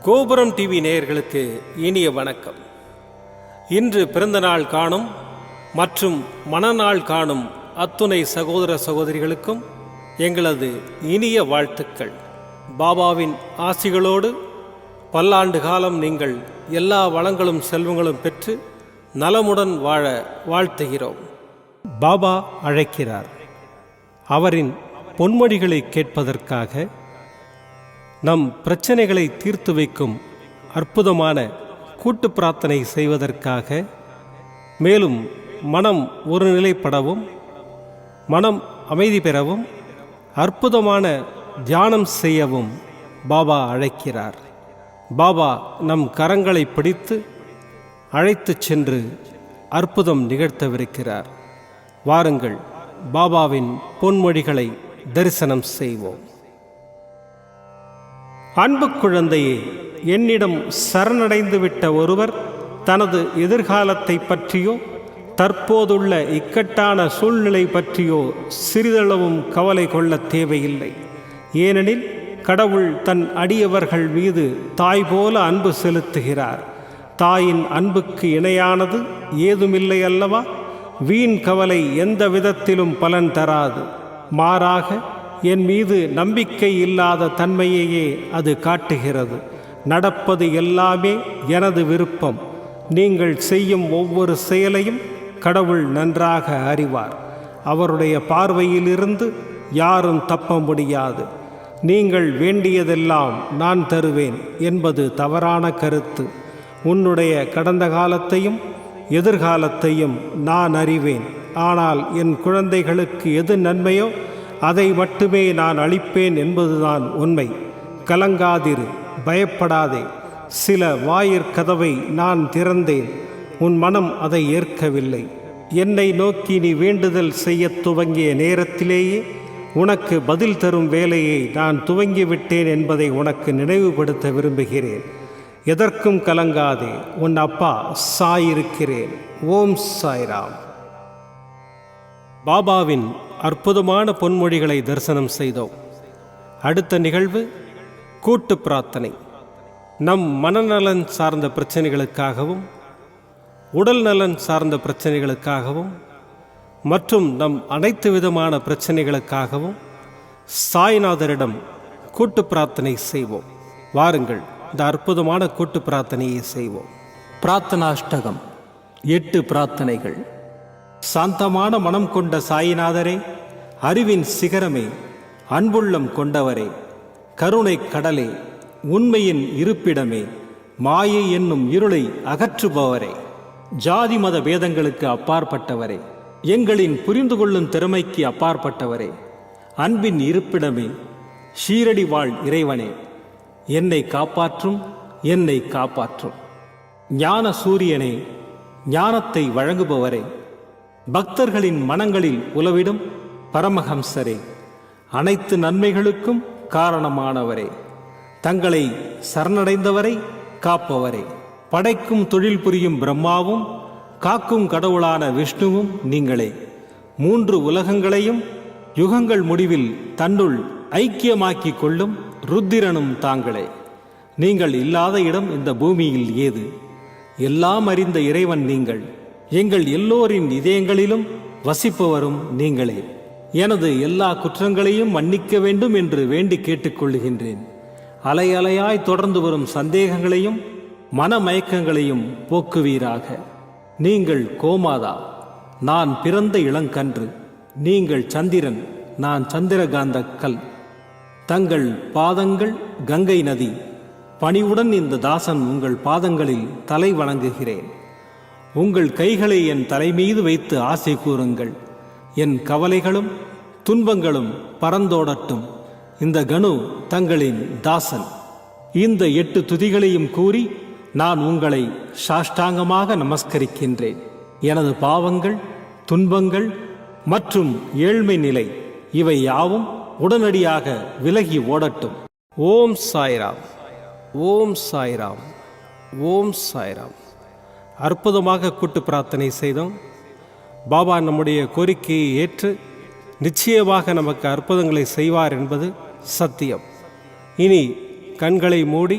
கோபுரம் டிவி நேயர்களுக்கு இனிய வணக்கம். இன்று பிறந்தநாள் காணும் மற்றும் மணநாள் காணும் அத்துணை சகோதர சகோதரிகளுக்கும் எங்களது இனிய வாழ்த்துக்கள். பாபாவின் ஆசிகளோடு பல்லாண்டு காலம் நீங்கள் எல்லா வளங்களும் செல்வங்களும் பெற்று நலமுடன் வாழ வாழ்த்துகிறோம். பாபா அழைக்கிறார். அவரின் பொன்மொழிகளை கேட்பதற்காக, நம் பிரச்சனைகளை தீர்த்து வைக்கும் அற்புதமான கூட்டு பிரார்த்தனை செய்வதற்காக, மேலும் மனம் ஒருநிலைப்படவும் மனம் அமைதி பெறவும் அற்புதமான தியானம் செய்யவும் பாபா அழைக்கிறார். பாபா நம் கரங்களை பிடித்து அழைத்துச் சென்று அற்புதம் நிகழ்த்தவிருக்கிறார். வாருங்கள், பாபாவின் பொன்மொழிகளை தரிசனம் செய்வோம். அன்பு குழந்தையே, என்னிடம் சரணடைந்து விட்ட ஒருவர் தனது எதிர்காலத்தை பற்றியோ தற்போதுள்ள இக்கட்டான சூழ்நிலை பற்றியோ சிறிதளவும் கவலை கொள்ள தேவையில்லை. ஏனெனில் கடவுள் தன் அடியவர்கள் மீது தாய் போல அன்பு செலுத்துகிறார். தாயின் அன்புக்கு இணையானது ஏதுமில்லை அல்லவா? வீண் கவலை எந்த விதத்திலும் பலன் தராது. மாறாக என் மீது நம்பிக்கை இல்லாத தன்மையையே அது காட்டுகிறது. நடப்பது எல்லாமே எனது விருப்பம். நீங்கள் செய்யும் ஒவ்வொரு செயலையும் கடவுள் நன்றாக அறிவார். அவருடைய பார்வையிலிருந்து யாரும் தப்ப முடியாது. நீங்கள் வேண்டியதெல்லாம் நான் தருவேன் என்பது தவறான கருத்து. உன்னுடைய கடந்த காலத்தையும் எதிர்காலத்தையும் நான் அறிவேன். ஆனால் என் குழந்தைகளுக்கு எது நன்மையோ அதை மட்டுமே நான் அளிப்பேன் என்பதுதான் உண்மை. கலங்காதிரு, பயப்படாதே. சில வாயிற்கதவை நான் திறந்தேன். உன் மனம் அதை ஏற்கவில்லை. என்னை நோக்கி நீ வேண்டுதல் செய்ய துவங்கிய நேரத்திலேயே உனக்கு பதில் தரும் வேலையை நான் துவங்கிவிட்டேன் என்பதை உனக்கு நினைவுபடுத்த விரும்புகிறேன். எதற்கும் கலங்காதே. உன் அப்பா சாயிருக்கிறேன். ஓம் சாய்ராம். பாபாவின் அற்புதமான பொன்மொழிகளை தரிசனம் செய்தோம். அடுத்த நிகழ்வு கூட்டு பிரார்த்தனை. நம் மனநலன் சார்ந்த பிரச்சனைகளுக்காகவும் உடல் நலன் சார்ந்த பிரச்சனைகளுக்காகவும் மற்றும் நம் அனைத்து விதமான பிரச்சனைகளுக்காகவும் சாய்நாதரிடம் கூட்டு பிரார்த்தனை செய்வோம். வாருங்கள், இந்த அற்புதமான கூட்டு பிரார்த்தனையை செய்வோம். பிரார்த்தனாஷ்டகம். 8 பிரார்த்தனைகள். சாந்தமான மனம் கொண்ட சாயிநாதரே, அறிவின் சிகரமே, அன்புள்ளம் கொண்டவரே, கருணை கடலே, உண்மையின் இருப்பிடமே, மாயை என்னும் இருளை அகற்றுபவரே, ஜாதி மத பேதங்களுக்கு அப்பாற்பட்டவரே, எங்களின் புரிந்து கொள்ளும் திறமைக்கு அப்பாற்பட்டவரே, அன்பின் இருப்பிடமே, ஷீரடி வாழ் இறைவனே, என்னை காப்பாற்றும், என்னை காப்பாற்றும். ஞான சூரியனே, ஞானத்தை வழங்குபவரே, பக்தர்களின் மனங்களில் உலவிடும் பரமஹம்சரே, அனைத்து நன்மைகளுக்கும் காரணமானவரே, தங்களை சரணடைந்தவரை காப்பவரே, படைக்கும் தொழில் புரியும் பிரம்மாவும் காக்கும் கடவுளான விஷ்ணுவும் நீங்களே. 3 உலகங்களையும் யுகங்கள் முடிவில் தன்னுள் ஐக்கியமாக்கிக் கொள்ளும் ருத்திரனும் தாங்களே. நீங்கள் இல்லாத இடம் இந்த பூமியில் ஏது? எல்லாம் அறிந்த இறைவன் நீங்கள். எங்கள் எல்லோரின் இதயங்களிலும் வசிப்பவரும் நீங்களே. எனது எல்லா குற்றங்களையும் மன்னிக்க வேண்டும் என்று வேண்டி கேட்டுக்கொள்கின்றேன். அலை அலையாய் தொடர்ந்து வரும் சந்தேகங்களையும் மனமயக்கங்களையும் போக்குவீராக. நீங்கள் கோமாதா, நான் பிறந்த இளங்கன்று. நீங்கள் சந்திரன், நான் சந்திரகாந்த கல். தங்கள் பாதங்கள் கங்கை நதி. பணிவுடன் இந்த தாசன் உங்கள் பாதங்களில் தலை வணங்குகிறேன். உங்கள் கைகளை என் தலைமீது வைத்து ஆசை கூறுங்கள். என் கவலைகளும் துன்பங்களும் பறந்தோடட்டும். இந்த கணு தங்களின் தாசன். இந்த 8 துதிகளையும் கூறி நான் உங்களை சாஷ்டாங்கமாக நமஸ்கரிக்கின்றேன். எனது பாவங்கள், துன்பங்கள் மற்றும் ஏழ்மை நிலை இவை யாவும் உடனடியாக விலகி ஓடட்டும். ஓம் சாய்ராம். ஓம் சாய்ராம். ஓம் சாய்ராம். அற்புதமாக கூட்டு பிரார்த்தனை செய்தோம். பாபா நம்முடைய கோரிக்கையை ஏற்று நிச்சயமாக நமக்கு அற்புதங்களை செய்வார் என்பது சத்தியம். இனி கண்களை மூடி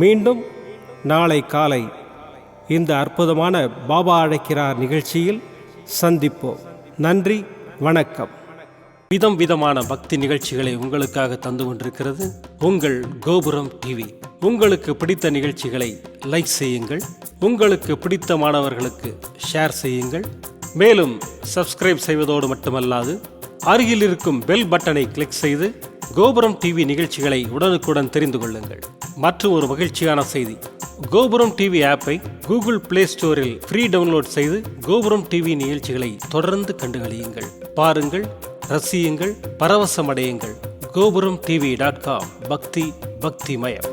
மீண்டும் நாளை காலை இந்த அற்புதமான பாபா அழைக்கிறார் நிகழ்ச்சியில் சந்திப்போம். நன்றி, வணக்கம். விதம் விதமான பக்தி நிகழ்ச்சிகளை உங்களுக்காக தந்து கொண்டிருக்கிறது உங்கள் கோபுரம் டிவி. உங்களுக்கு பிடித்த நிகழ்ச்சிகளை லைக் செய்யுங்கள், உங்களுக்கு பிடித்த மாணவர்களுக்கு ஷேர் செய்யுங்கள். மேலும் சப்ஸ்கிரைப் செய்வதோடு மட்டுமல்லாது அருகில் இருக்கும் பெல் பட்டனை கிளிக் செய்து கோபுரம் டிவி நிகழ்ச்சிகளை உடனுக்குடன் தெரிந்து கொள்ளுங்கள். மற்றும் ஒரு மகிழ்ச்சியான செய்தி, கோபுரம் டிவி ஆப்பை கூகுள் பிளே ஸ்டோரில் ஃப்ரீ டவுன்லோட் செய்து கோபுரம் டிவி நிகழ்ச்சிகளை தொடர்ந்து கண்டுகளியுங்கள், பாருங்கள், ரசியுங்கள், பரவசமடையுங்கள். gopuramtv.com பக்தி பக்திமயம்.